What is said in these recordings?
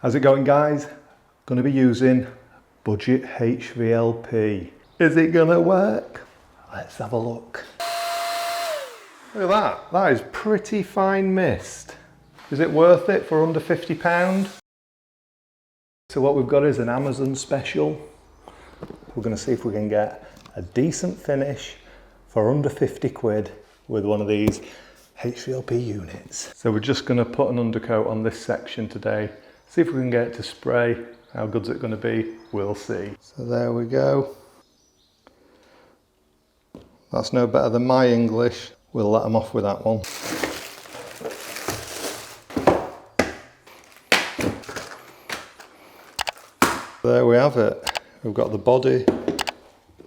How's it going, guys? Going to be using budget HVLP. Is it going to work? Let's have a look. Look at that. That is pretty fine mist. Is it worth it for under £50? So what we've got is an Amazon special. We're going to see if we can get a decent finish for under 50 quid with one of these HVLP units. So we're just going to put an undercoat on this section today. See if we can get it to spray. How good's it going to be? We'll see. So there we go. That's no better than my English. We'll let them off with that one. There we have it. We've got the body,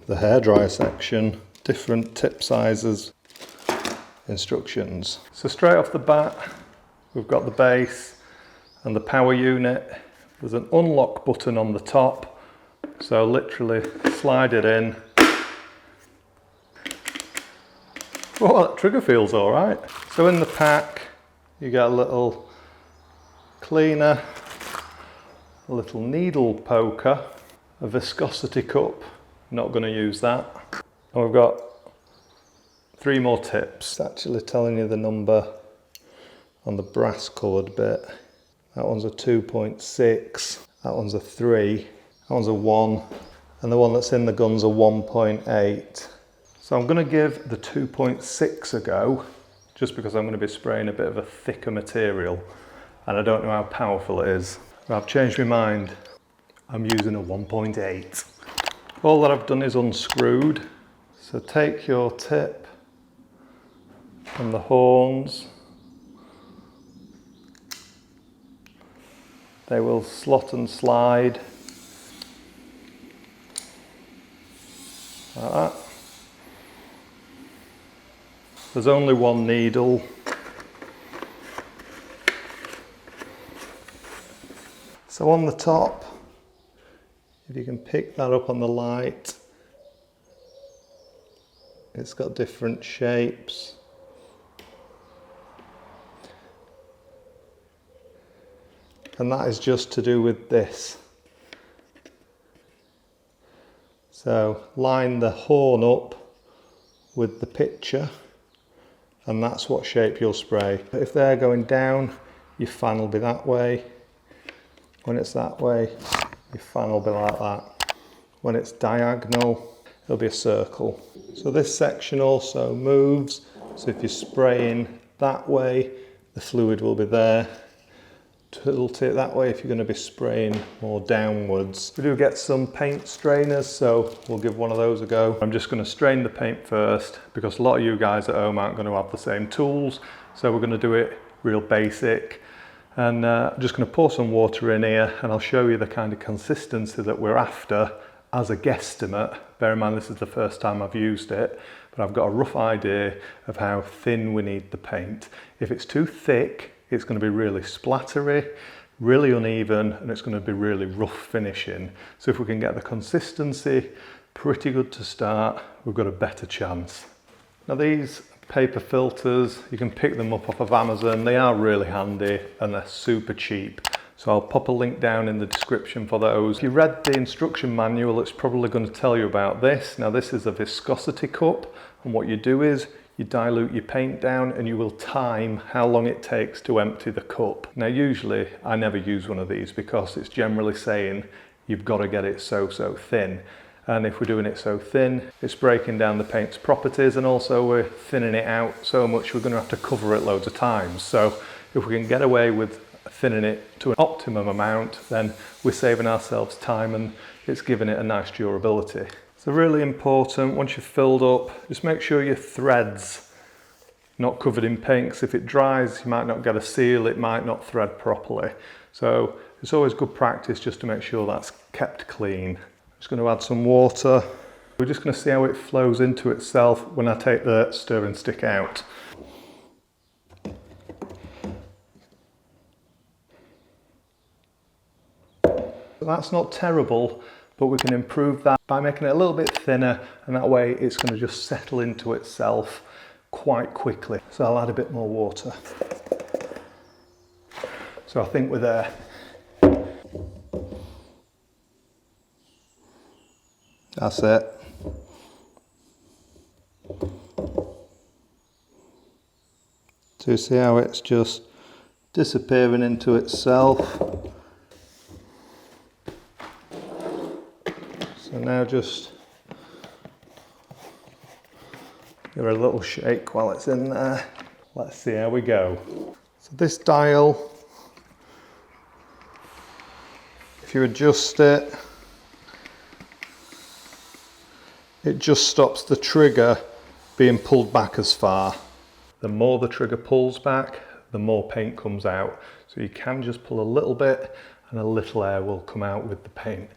the hairdryer section, different tip sizes, instructions. So straight off the bat, we've got the base and the power unit. There's an unlock button on the top, so literally slide it in. Oh, that trigger feels all right. So in the pack, you get a little cleaner, a little needle poker, a viscosity cup, not going to use that. And we've got 3 more tips. It's actually telling you the number on the brass coloured bit. That one's a 2.6, that one's a 3, that one's a 1, and the one that's in the gun's a 1.8. So I'm going to give the 2.6 a go, just because I'm going to be spraying a bit of a thicker material, and I don't know how powerful it is. But I've changed my mind. I'm using a 1.8. All that I've done is unscrewed. So take your tip and the horns. They will slot and slide like that. There's only one needle. So on the top, if you can pick that up on the light, it's got different shapes. And that is just to do with this. So line the horn up with the picture, and that's what shape you'll spray. If they're going down, your fan will be that way. When it's that way, your fan will be like that. When it's diagonal, it'll be a circle. So this section also moves, so if you're spraying that way, the fluid will be there. Tilt it that way if you're going to be spraying more downwards. We do get some paint strainers, so we'll give one of those a go. I'm just going to strain the paint first, because a lot of you guys at home aren't going to have the same tools, so we're going to do it real basic. And I'm just going to pour some water in here, and I'll show you the kind of consistency that we're after as a guesstimate. Bear in mind, this is the first time I've used it, but I've got a rough idea of how thin we need the paint. If it's too thick, it's going to be really splattery, really uneven, and it's going to be really rough finishing. So if we can get the consistency pretty good to start, we've got a better chance. Now these paper filters, you can pick them up off of Amazon. They are really handy and they're super cheap. So I'll pop a link down in the description for those. If you read the instruction manual, it's probably going to tell you about this. Now this is a viscosity cup, and what you do is you dilute your paint down and you will time how long it takes to empty the cup. Now usually I never use one of these because it's generally saying you've got to get it so thin. And if we're doing it so thin, it's breaking down the paint's properties, and also we're thinning it out so much we're going to have to cover it loads of times. So if we can get away with thinning it to an optimum amount, then we're saving ourselves time and it's giving it a nice durability. So really important, once you've filled up, just make sure your thread's not covered in paint, because if it dries, you might not get a seal, it might not thread properly. So it's always good practice just to make sure that's kept clean. Just going to add some water. We're just going to see how it flows into itself when I take the stirring stick out. That's not terrible, but we can improve that by making it a little bit thinner, and that way it's going to just settle into itself quite quickly. So I'll add a bit more water. So I think we're there. That's it. So you see how it's just disappearing into itself. So now just give it a little shake while it's in there. Let's see how we go. So this dial, if you adjust it, it just stops the trigger being pulled back as far. The more the trigger pulls back, the more paint comes out. So you can just pull a little bit and a little air will come out with the paint.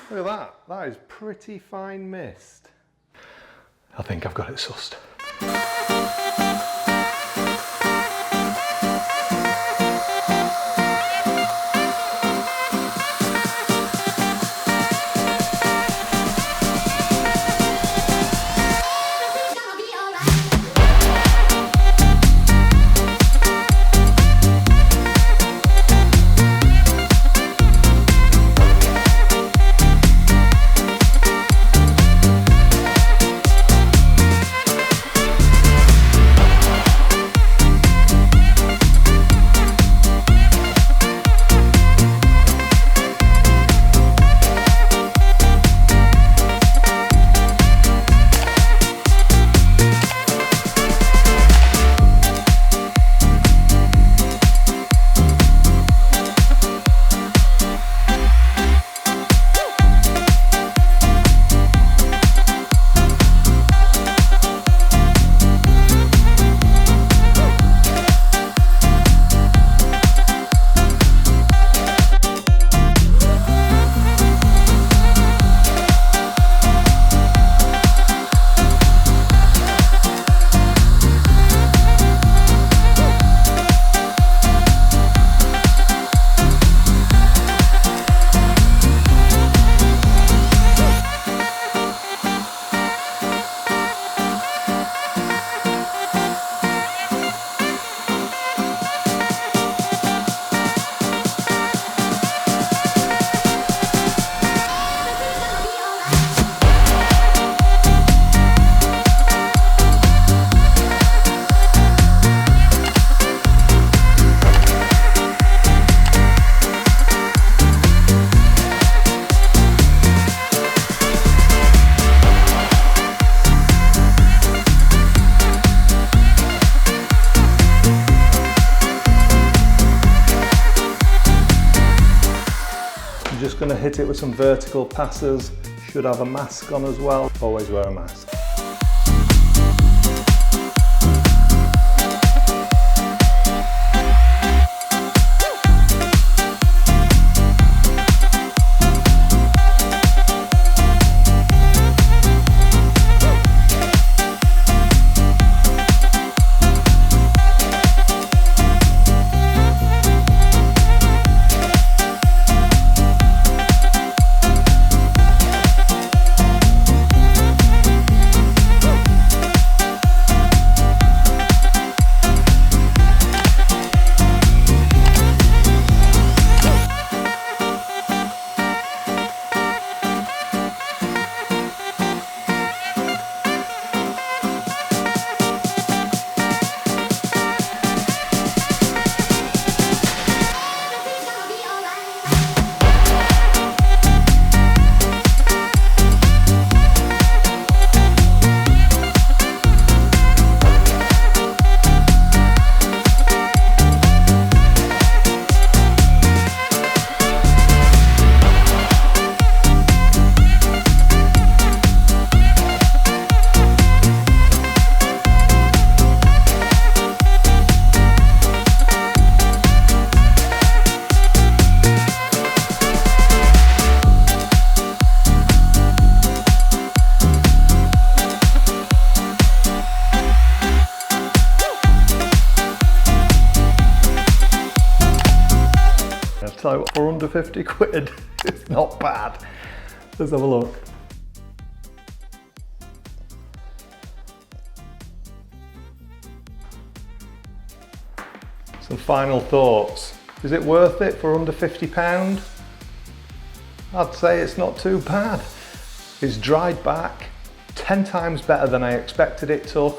Look at that, that is pretty fine mist. I think I've got it sussed. I'm just going to hit it with some vertical passes. Should have a mask on as well. Always wear a mask. So for under 50 quid, it's not bad. Let's have a look. some final thoughts. Is it worth it for under £50? I'd say it's not too bad. It's dried back 10 times better than I expected it to.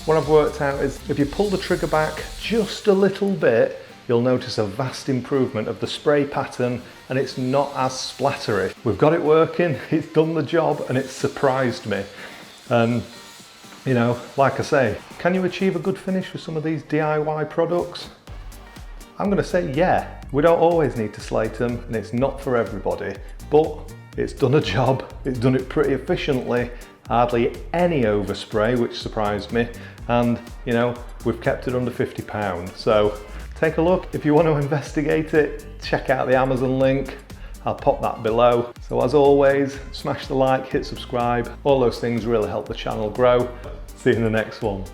What I've worked out is if you pull the trigger back just a little bit, you'll notice a vast improvement of the spray pattern, and it's not as splattery. We've got it working, it's done the job, and it's surprised me. And you know, like I say, can you achieve a good finish with some of these DIY products? I'm going to say yeah. We don't always need to slate them, and it's not for everybody, but it's done a job, it's done it pretty efficiently, hardly any overspray, which surprised me, and you know, we've kept it under £50. So take a look. If you want to investigate it, check out the Amazon link. I'll pop that below. So as always, smash the like, hit subscribe. All those things really help the channel grow. See you in the next one.